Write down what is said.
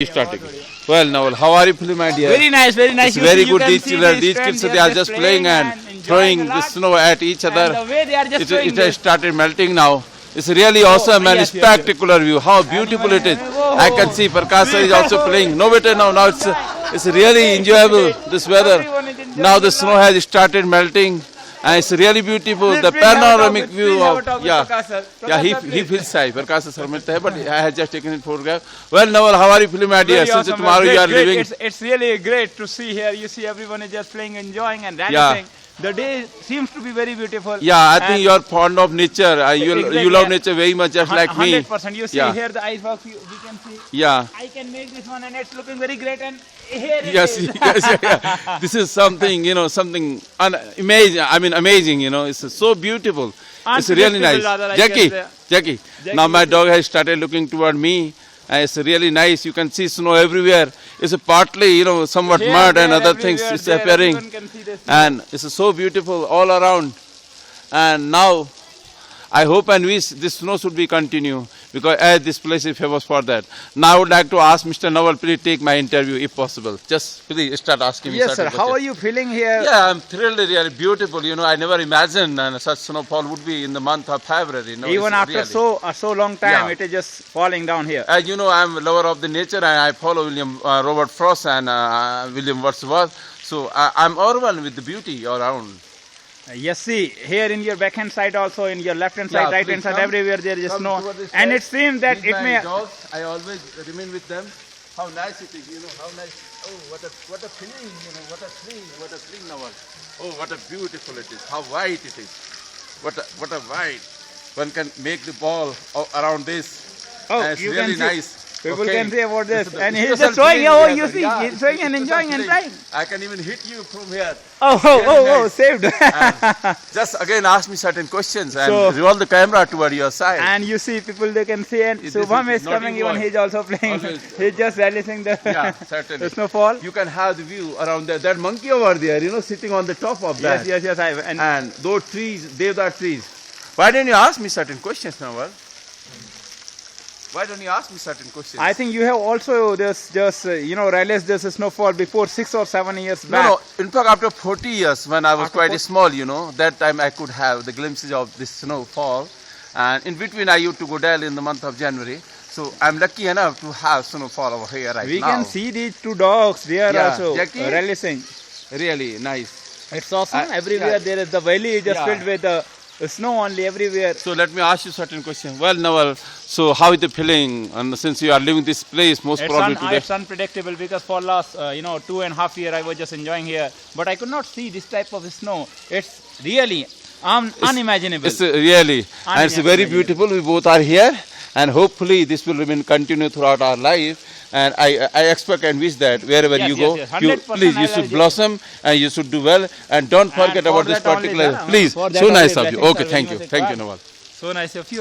Starting. Well, Nawal, how are you feeling, my dear? Very nice, very nice. It's very good. These kids, they are just playing and throwing the snow at each other. The way they are just It has started melting now. It's really awesome and yes, spectacular view. How beautiful it is. I can see Prakash sir is also playing. No better now. Now it's really enjoyable, this weather. Now the snow has started melting. And it's really beautiful. The panoramic view of he feels shy. Prakash sir मिलता है, but I had just taken it photograph. Well, Nawal, how are you feeling, my dear? Since tomorrow you are leaving. It's really great to see here. You see everyone is just playing, enjoying, and dancing. The day seems to be very beautiful. Yeah, I think you are fond of nature. You love nature very much, just like me. 100%. You see here the ice box. We can see. Yeah. I can make this one, and it's looking very great. And here it Yes, is. yes. This is something, something amazing. I mean, amazing. It's so beautiful. It's really nice. Jackie. Now my dog has started looking toward me. And it's really nice. You can see snow everywhere. It's partly, somewhat mud and other things is appearing. And it's so beautiful all around. And now, I hope and wish this snow should be continue because as this place is famous for that. Now I would like to ask Mr. Nawal, please take my interview if possible. Just please start asking me. Yes, sir. How are you feeling here? Yeah, I'm thrilled, really beautiful. I never imagined such snowfall would be in the month of February. Even after so long time, it is just falling down here. As you know, I'm a lover of the nature and I follow Robert Frost and William Wordsworth. So I'm overwhelmed with the beauty around. Yes, see, here in your backhand side also, in your left hand side, right hand side, everywhere there is snow. And it seems that it may... Dogs, I always remain with them. How nice it is, how nice. Oh, what a feeling, what a tree, Nawal. Oh, what a beautiful it is, how white it is. What a white. One can make the ball around this. Oh, and it's you really can see. nice. People can say about this. And he's just showing, you see, he's showing and enjoying and trying. I can even hit you from here. Saved. Just again ask me certain questions and revolve the camera toward your side. And you see people, they can see, and Subham is coming, even he's also playing. He's just relishing the, the snowfall. You can have the view around there. That monkey over there, sitting on the top of that. Yes. And those trees, Devdar trees. Why don't you ask me certain questions, Nawal? Why don't you ask me certain questions? I think you have also realized this snowfall before 6 or 7 years back. No. In fact, after 40 years, when I was quite small, that time I could have the glimpses of this snowfall. And in between, I used to go Delhi in the month of January. So I'm lucky enough to have snowfall over here right now. We can see these two dogs. They are also relishing. Really nice. It's awesome. Everywhere there is the valley is just filled with the snow only everywhere. So let me ask you certain questions. Well, Nawal, so how is the feeling? And since you are leaving this place, most probably today. It's unpredictable because for last 2.5 years I was just enjoying here, but I could not see this type of snow. It's really unimaginable. It's really, and it's very beautiful. We both are here, and hopefully this will remain continue throughout our life. And I expect and wish that wherever you go, you should blossom and you should do well. And don't forget about this particular. Please, so nice of you. Okay, thank you, Nawal. So nice of you.